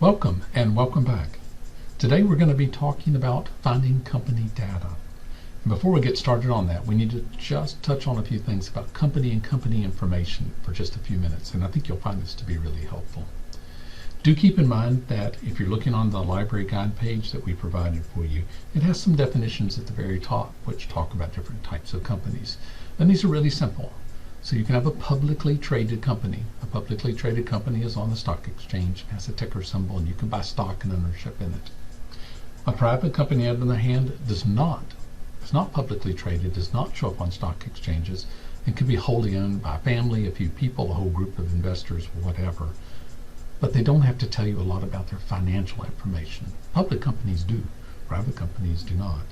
Welcome and welcome back. Today we're going to be talking about finding company data. And before we get started on that, we need to just touch on a few things about company and company information for just a few minutes, and I think you'll find this to be really helpful. Do keep in mind that if you're looking on the library guide page that we provided for you, it has some definitions at the very top which talk about different types of companies. And these are really simple. So you can have a publicly traded company. A publicly traded company is on the stock exchange, has a ticker symbol, and you can buy stock and ownership in it. A private company, on the other hand, is not publicly traded, does not show up on stock exchanges, and can be wholly owned by a family, a few people, a whole group of investors, whatever. But they don't have to tell you a lot about their financial information. Public companies do, private companies do not.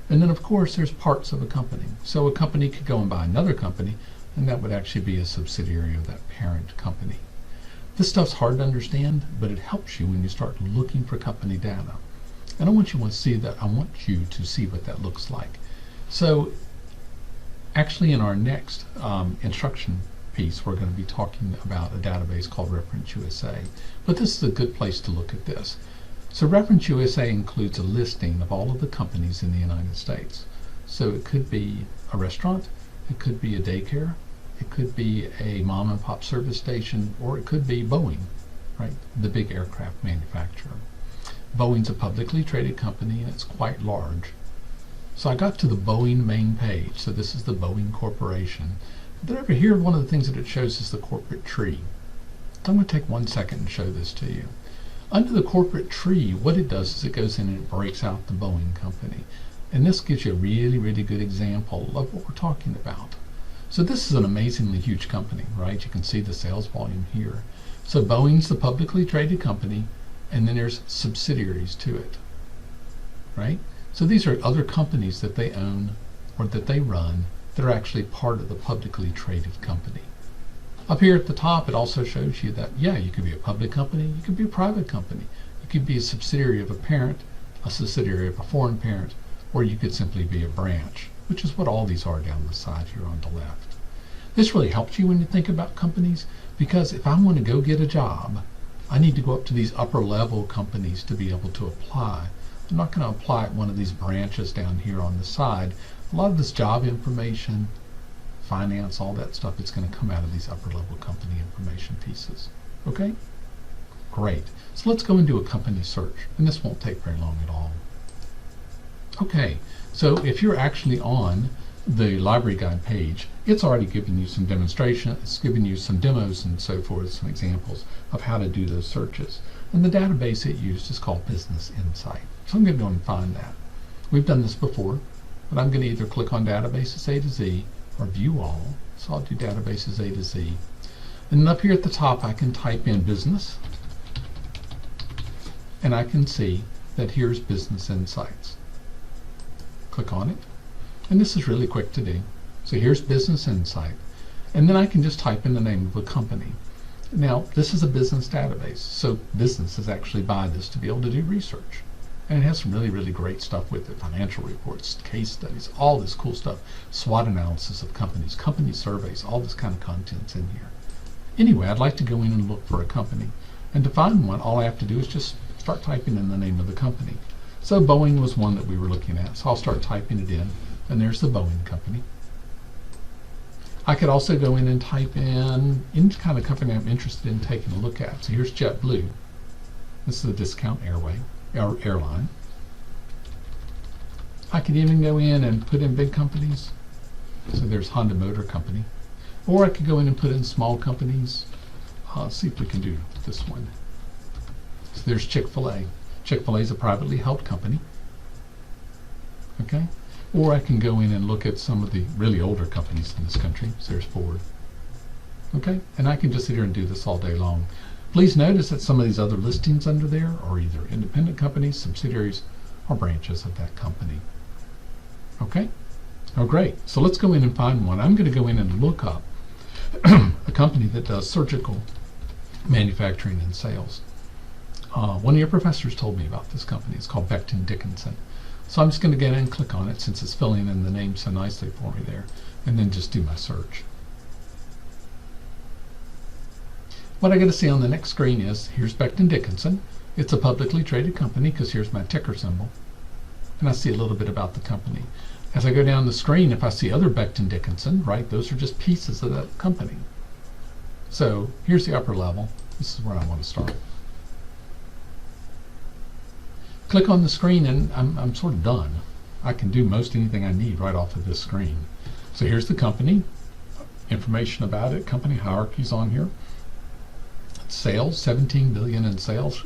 And then of course there's parts of a company. So a company could go and buy another company, and that would actually be a subsidiary of that parent company. This stuff's hard to understand, but it helps you when you start looking for company data. And I want you to see what that looks like. So actually in our next instruction piece, we're going to be talking about a database called Reference USA. But this is a good place to look at this. So Reference USA includes a listing of all of the companies in the United States. So it could be a restaurant, it could be a daycare, it could be a mom and pop service station, or it could be Boeing, right? The big aircraft manufacturer. Boeing's a publicly traded company and it's quite large. So I got to the Boeing main page. So this is the Boeing Corporation. Then over here, one of the things that it shows is the corporate tree. I'm going to take 1 second and show this to you. Under the corporate tree, what it does is it goes in and it breaks out the Boeing company. And this gives you a really, really good example of what we're talking about. So this is an amazingly huge company, right? You can see the sales volume here. So Boeing's the publicly traded company, and then there's subsidiaries to it, right? So these are other companies that they own or that they run that are actually part of the publicly traded company. Up here at the top, it also shows you that, yeah, you could be a public company, you could be a private company, you could be a subsidiary of a parent, a subsidiary of a foreign parent, or you could simply be a branch, which is what all these are down the side here on the left. This really helps you when you think about companies, because if I want to go get a job, I need to go up to these upper level companies to be able to apply. I'm not going to apply at one of these branches down here on the side. A lot of this job information, finance, all that stuff, it's going to come out of these upper level company information pieces. Okay? Great. So let's go and do a company search, and this won't take very long at all. Okay, so if you're actually on the library guide page, it's already given you some demonstration, it's given you some demos and so forth, some examples of how to do those searches. And the database it used is called Business Insight. So I'm going to go and find that. We've done this before, but I'm going to either click on Databases A to Z or View All. So I'll do Databases A to Z. And then up here at the top, I can type in Business, and I can see that here's Business Insights. Click on it, and this is really quick to do. So here's Business Insight, and then I can just type in the name of a company. Now this is a business database, so businesses actually buy this to be able to do research, and it has some really, really great stuff with it: financial reports, case studies, all this cool stuff, SWOT analysis of companies, company surveys, all this kind of content's in here. Anyway, I'd like to go in and look for a company, and to find one, all I have to do is just start typing in the name of the company. So Boeing was one that we were looking at, so I'll start typing it in, and there's the Boeing company. I could also go in and type in any kind of company I'm interested in taking a look at. So here's JetBlue. This is a discount airline. I could even go in and put in big companies. So there's Honda Motor Company. Or I could go in and put in small companies. See if we can do this one. So there's Chick-fil-A. Chick-fil-A is a privately held company. Okay? Or I can go in and look at some of the really older companies in this country. So there's Ford. Okay? And I can just sit here and do this all day long. Please notice that some of these other listings under there are either independent companies, subsidiaries, or branches of that company. Okay? Oh, great. So let's go in and find one. I'm going to go in and look up a company that does surgical manufacturing and sales. One of your professors told me about this company. It's called Becton Dickinson. So I'm just going to get in and click on it since it's filling in the name so nicely for me there, and then just do my search. What I got to see on the next screen is here's Becton Dickinson. It's a publicly traded company because here's my ticker symbol. And I see a little bit about the company. As I go down the screen, if I see other Becton Dickinson, right, those are just pieces of that company. So here's the upper level. This is where I want to start. Click on the screen and I'm sort of done. I can do most anything I need right off of this screen. So here's the company, information about it, company hierarchies on here. Sales, 17 billion in sales,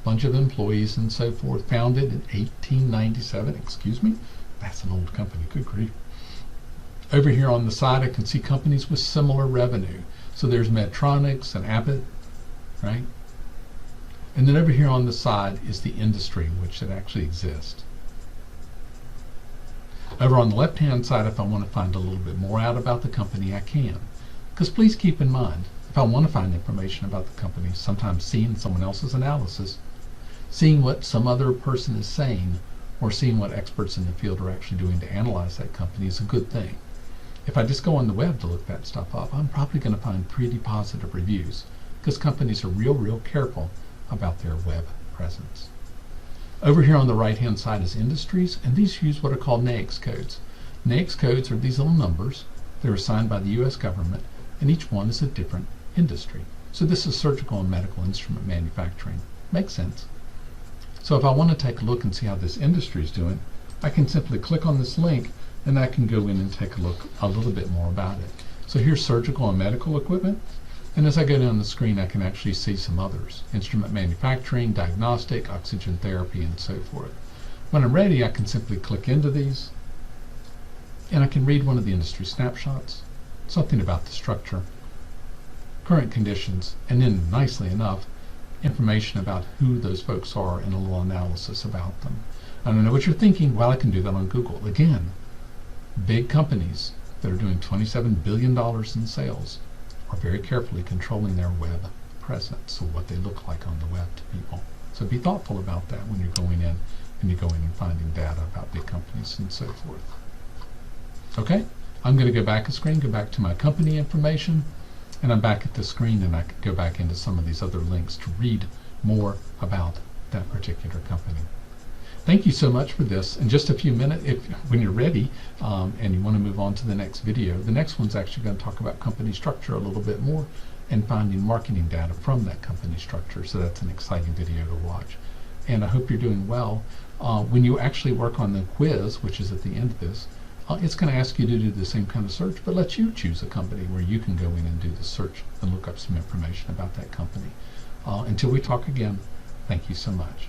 bunch of employees and so forth, founded in 1897, excuse me, that's an old company, good grief. Over here on the side I can see companies with similar revenue. So there's Medtronics and Abbott, right? And then over here on the side is the industry in which it actually exists. Over on the left hand side, if I want to find a little bit more out about the company, I can. Because please keep in mind, if I want to find information about the company, sometimes seeing someone else's analysis, seeing what some other person is saying, or seeing what experts in the field are actually doing to analyze that company is a good thing. If I just go on the web to look that stuff up, I'm probably going to find pretty positive reviews because companies are real careful about their web presence. Over here on the right hand side is industries, and these use what are called NAICS codes. NAICS codes are these little numbers. They're assigned by the US government, and each one is a different industry. So this is surgical and medical instrument manufacturing. Makes sense. So if I want to take a look and see how this industry is doing, I can simply click on this link and I can go in and take a look a little bit more about it. So here's surgical and medical equipment, and as I go down the screen I can actually see some others. Instrument manufacturing, diagnostic, oxygen therapy, and so forth. When I'm ready, I can simply click into these and I can read one of the industry snapshots, something about the structure, current conditions, and then nicely enough, information about who those folks are and a little analysis about them. I don't know what you're thinking. Well, I can do that on Google. Again, big companies that are doing $27 billion in sales are very carefully controlling their web presence, so what they look like on the web to people. So be thoughtful about that when you're going in and you're going and finding data about big companies and so forth. Okay, I'm going to go back a screen, go back to my company information, and I'm back at the screen and I can go back into some of these other links to read more about that particular company. Thank you so much for this. In just a few minutes, when you're ready and you want to move on to the next video, the next one's actually going to talk about company structure a little bit more and finding marketing data from that company structure. So that's an exciting video to watch. And I hope you're doing well. When you actually work on the quiz, which is at the end of this, it's going to ask you to do the same kind of search, but let you choose a company where you can go in and do the search and look up some information about that company. Until we talk again, thank you so much.